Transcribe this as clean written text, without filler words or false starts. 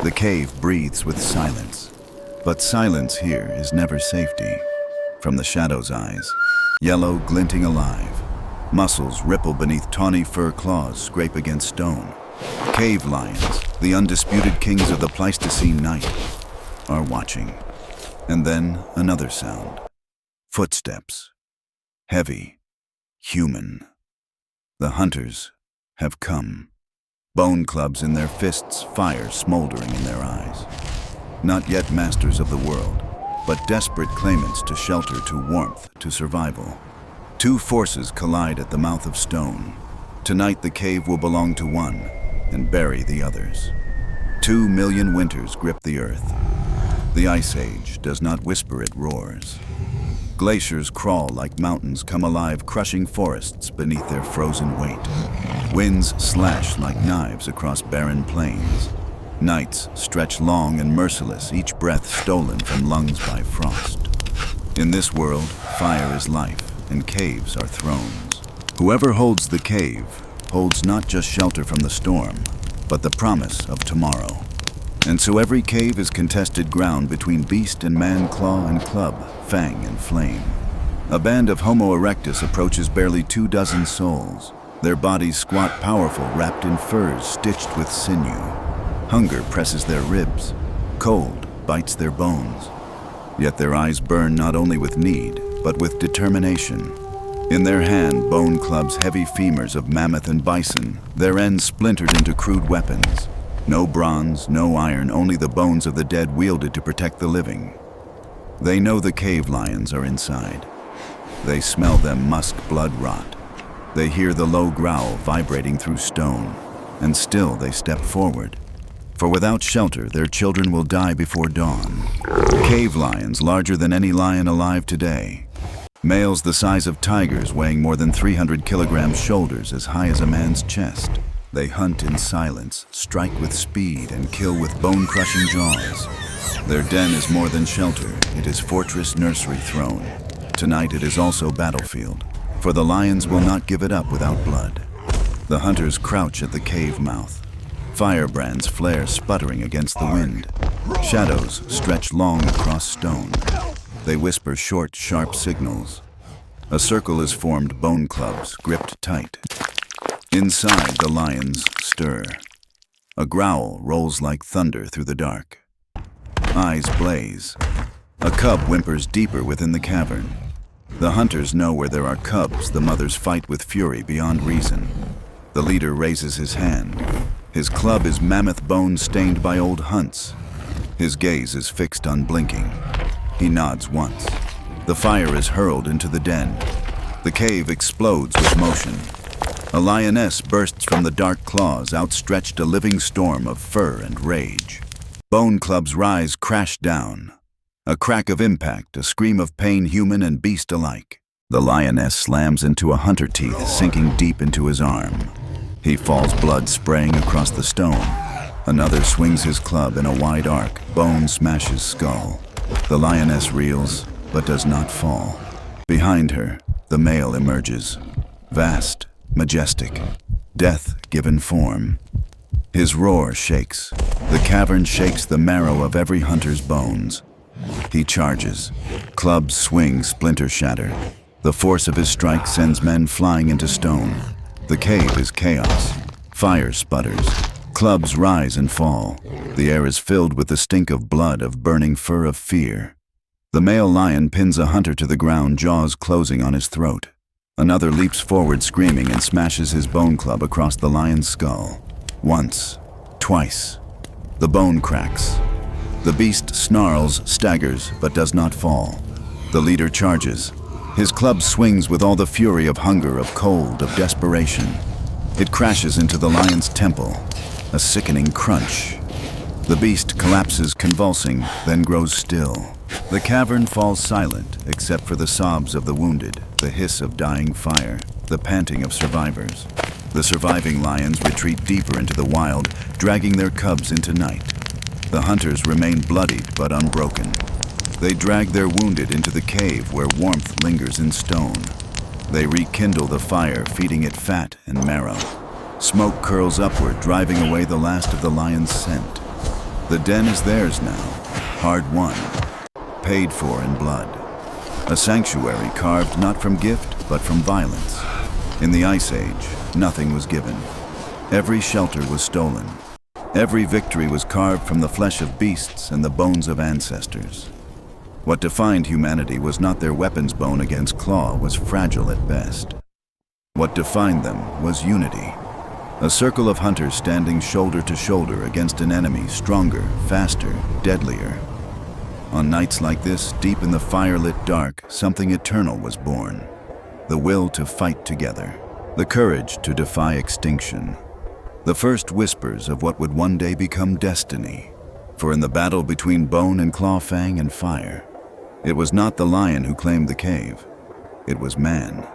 The cave breathes with silence, but silence here is never safety. From the shadow's eyes, yellow glinting alive, muscles ripple beneath tawny fur claws scrape against stone. Cave lions, the undisputed kings of the Pleistocene night, are watching. And then another sound. Footsteps. Heavy. Human. The hunters have come. Bone clubs in their fists, fire smoldering in their eyes. Not yet masters of the world, but desperate claimants to shelter, to warmth, to survival. Two forces collide at the mouth of stone. Tonight the cave will belong to one and bury the others. 2 million winters grip the earth. The Ice Age does not whisper, it roars. Glaciers crawl like mountains come alive, crushing forests beneath their frozen weight. Winds slash like knives across barren plains. Nights stretch long and merciless, each breath stolen from lungs by frost. In this world, fire is life, and caves are thrones. Whoever holds the cave holds not just shelter from the storm, but the promise of tomorrow. And so every cave is contested ground between beast and man, claw and club, fang and flame. A band of Homo erectus approaches barely 24 souls, their bodies squat powerful, wrapped in furs stitched with sinew. Hunger presses their ribs, cold bites their bones. Yet their eyes burn not only with need, but with determination. In their hand, bone clubs, heavy femurs of mammoth and bison, their ends splintered into crude weapons. No bronze, no iron, only the bones of the dead wielded to protect the living. They know the cave lions are inside. They smell them musk blood rot. They hear the low growl vibrating through stone, and still they step forward. For without shelter, their children will die before dawn. Cave lions larger than any lion alive today. Males the size of tigers, weighing more than 300 kilograms, shoulders as high as a man's chest. They hunt in silence, strike with speed, and kill with bone-crushing jaws. Their den is more than shelter. It is fortress, nursery, throne. Tonight it is also battlefield, for the lions will not give it up without blood. The hunters crouch at the cave mouth. Firebrands flare sputtering against the wind. Shadows stretch long across stone. They whisper short, sharp signals. A circle is formed, bone clubs gripped tight. Inside, the lions stir. A growl rolls like thunder through the dark. Eyes blaze. A cub whimpers deeper within the cavern. The hunters know where there are cubs, the mothers fight with fury beyond reason. The leader raises his hand. His club is mammoth bone stained by old hunts. His gaze is fixed, unblinking. He nods once. The fire is hurled into the den. The cave explodes with motion. A lioness bursts from the dark claws, outstretched, a living storm of fur and rage. Bone clubs rise, crash down. A crack of impact, a scream of pain, human and beast alike. The lioness slams into a hunter teeth, sinking deep into his arm. He falls, blood spraying across the stone. Another swings his club in a wide arc, bone smashes skull. The lioness reels, but does not fall. Behind her, the male emerges, vast, majestic, death given form. His roar shakes. The cavern shakes the marrow of every hunter's bones. He charges. Clubs swing, splinters shatter. The force of his strike sends men flying into stone. The cave is chaos. Fire sputters. Clubs rise and fall. The air is filled with the stink of blood, of burning fur, of fear. The male lion pins a hunter to the ground, jaws closing on his throat. Another leaps forward screaming and smashes his bone club across the lion's skull. Once, twice. The bone cracks. The beast snarls, staggers, but does not fall. The leader charges. His club swings with all the fury of hunger, of cold, of desperation. It crashes into the lion's temple, a sickening crunch. The beast collapses, convulsing, then grows still. The cavern falls silent, except for the sobs of the wounded, the hiss of dying fire, the panting of survivors. The surviving lions retreat deeper into the wild, dragging their cubs into night. The hunters remain bloodied but unbroken. They drag their wounded into the cave where warmth lingers in stone. They rekindle the fire, feeding it fat and marrow. Smoke curls upward, driving away the last of the lion's scent. The den is theirs now, hard won, paid for in blood. A sanctuary carved not from gift, but from violence. In the Ice Age, nothing was given. Every shelter was stolen. Every victory was carved from the flesh of beasts and the bones of ancestors. What defined humanity was not their weapon's bone against claw was fragile at best. What defined them was unity. A circle of hunters standing shoulder to shoulder against an enemy stronger, faster, deadlier. On nights like this, deep in the fire-lit dark, something eternal was born. The will to fight together. The courage to defy extinction. The first whispers of what would one day become destiny. For in the battle between bone and claw, fang and fire, it was not the lion who claimed the cave. It was man.